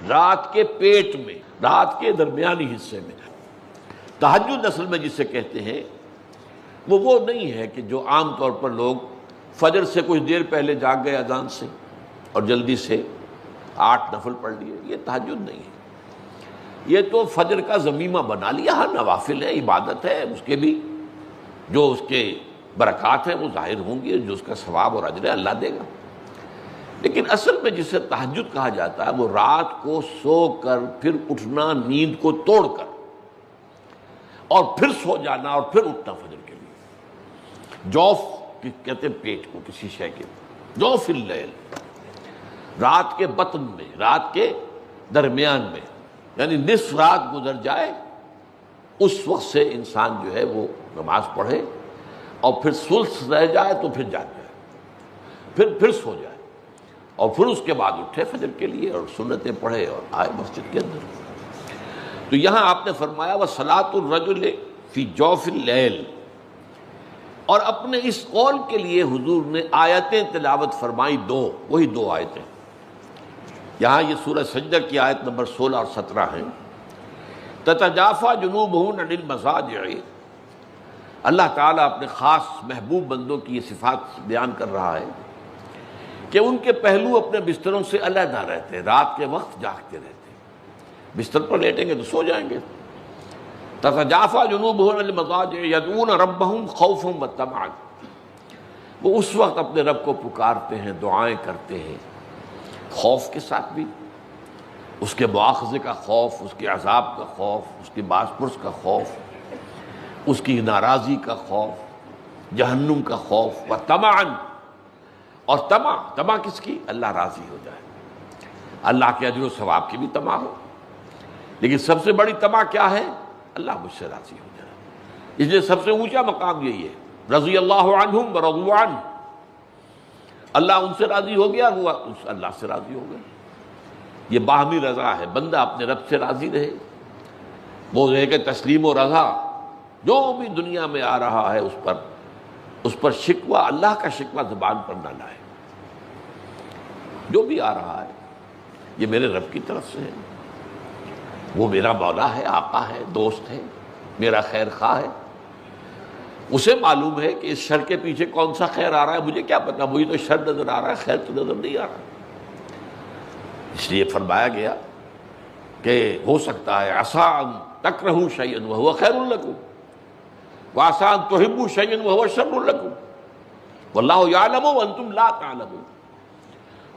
رات کے پیٹ میں، رات کے درمیانی حصے میں۔ تہجد اصل میں جسے کہتے ہیں وہ نہیں ہے کہ جو عام طور پر لوگ فجر سے کچھ دیر پہلے جاگ گئے اذان سے اور جلدی سے 8 نفل پڑھ لیے، یہ تہجد نہیں ہے۔ یہ تو فجر کا ضمیمہ بنا لیا، ہاں نوافل ہے، عبادت ہے، اس کے بھی جو اس کے برکات ہیں وہ ظاہر ہوں گی، جو اس کا ثواب اور اجر ہے اللہ دے گا۔ لیکن اصل میں جسے تہجد کہا جاتا ہے وہ رات کو سو کر پھر اٹھنا، نیند کو توڑ کر، اور پھر سو جانا اور پھر اٹھنا فجر کے لیے۔ جوف کہتے ہیں پیٹ کو، کسی شے کے جوف اللیل، رات کے بطن میں، رات کے درمیان میں، یعنی نصف رات گزر جائے اس وقت سے انسان جو ہے وہ نماز پڑھے، اور پھر ثلث رہ جائے تو پھر جاگ جائے، پھر سو جائے، اور پھر اس کے بعد اٹھے فجر کے لیے اور سنتیں پڑھے اور آئے مسجد کے اندر۔ تو یہاں آپ نے فرمایا وَصَلَاةُ الرَّجُلِ فِي جَوْفِ اللَّيْلِ، اور اپنے اس قول کے لیے حضور نے آیتیں تلاوت فرمائی وہی دو آیتیں۔ یہاں یہ سورہ سجدہ کی آیت نمبر 16 اور 17 ہیں۔ تَتَجَافَىٰ جُنُوبُهُمْ عَنِ الْمَضَاجِعِ، اللہ تعالیٰ اپنے خاص محبوب بندوں کی یہ صفات بیان کر رہا ہے کہ ان کے پہلو اپنے بستروں سے علیحدہ رہتے ہیں، رات کے وقت جاگتے رہتے ہیں، بستر پر لیٹیں گے تو سو جائیں گے۔ تَتَجَافَىٰ جُنُوبُهُمْ عَنِ الْمَضَاجِعِ يَدْعُونَ رَبَّهُمْ خَوْفًا وَطَمَعًا، وہ اس وقت اپنے رب کو پکارتے ہیں، دعائیں کرتے ہیں، خوف کے ساتھ بھی، اس کے مواخذے کا خوف، اس کے عذاب کا خوف، اس کی باز پرس کا خوف، اس کی ناراضی کا خوف، جہنم کا خوف، وطمعاً، اور طمع کس کی؟ اللہ راضی ہو جائے، اللہ کے اجر و ثواب کی بھی طمع ہو، لیکن سب سے بڑی طمع کیا ہے؟ اللہ مجھ سے راضی ہو جائے۔ اس لیے سب سے اونچا مقام یہی ہے، رضی اللہ عنہم ورضوا عنہ، اللہ ان سے راضی ہو گیا، وہ اللہ سے راضی ہو گیا۔ یہ باہمی رضا ہے، بندہ اپنے رب سے راضی رہے، وہ رہے کہ تسلیم و رضا، جو بھی دنیا میں آ رہا ہے اس پر شکوہ، اللہ کا شکوہ زبان پر نہ لائے۔ جو بھی آ رہا ہے یہ میرے رب کی طرف سے ہے، وہ میرا مولا ہے، آقا ہے، دوست ہے، میرا خیر خواہ ہے، اسے معلوم ہے کہ اس شر کے پیچھے کون سا خیر آ رہا ہے، مجھے کیا پتا، مجھے تو شر نظر آ رہا ہے، خیر تو نظر نہیں آ رہا۔ اس لیے فرمایا گیا کہ ہو سکتا ہے عسیٰ ان تکرہوا شیئا وہو خیر لکم، وعسیٰ ان تحبوا شیئا وہو شر لکم، واللہ یعلم وانتم لا تعلمون،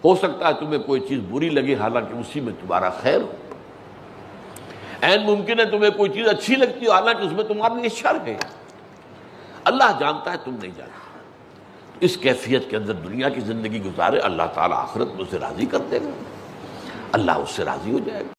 ہو سکتا ہے تمہیں کوئی چیز بری لگے حالانکہ اسی میں تمہارا خیر ہو، عین ممکن ہے تمہیں کوئی چیز اچھی لگتی ہو حالانکہ اس میں تمہارے لیے شر ہے، اللہ جانتا ہے تم نہیں جانتے۔ اس کیفیت کے اندر دنیا کی زندگی گزارے، اللہ تعالیٰ آخرت میں اسے راضی کر دے گا، اللہ اس سے راضی ہو جائے گا۔